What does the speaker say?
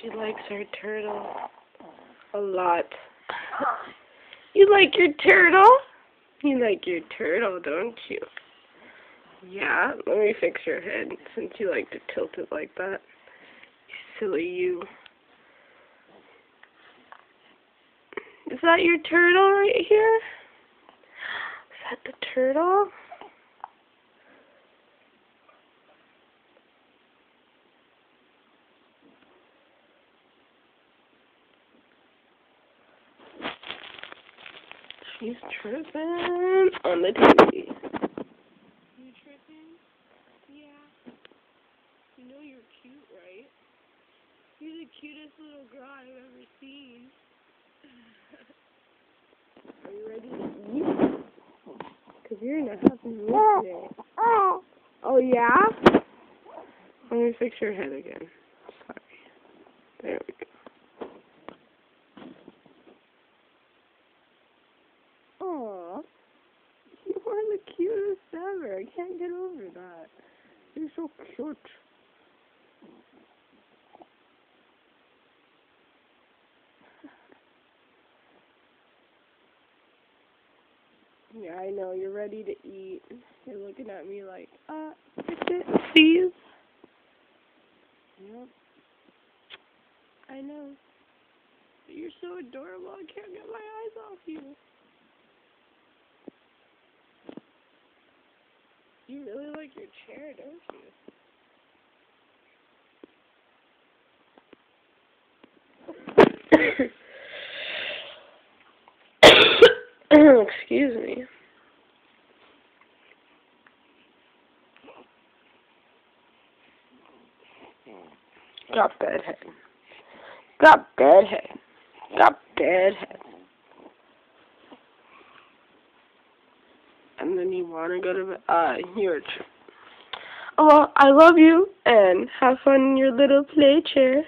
She likes her turtle a lot. You like your turtle? You like your turtle, don't you? Yeah, let me fix your head since you like to tilt it like that. Silly you. Is that your turtle right here? Is that the turtle? She's tripping on the TV. You tripping? Yeah. You know you're cute, right? You're the cutest little girl I've ever seen. Are you ready to eat? Because you're in a happy mood today. Oh, yeah? Let me fix your head again. Sorry. There we go. Aw. You are the cutest ever. I can't get over that. You're so cute. Yeah, I know. You're ready to eat. You're looking at me like, fix it, please. Yep. I know. But you're so adorable. I can't get my eyes off you. You really like your chair, don't you? Excuse me. Got bedhead. Got bedhead. Got bedhead. And then you want to go to bed. You're Oh, well, I love you, and have fun in your little play chair.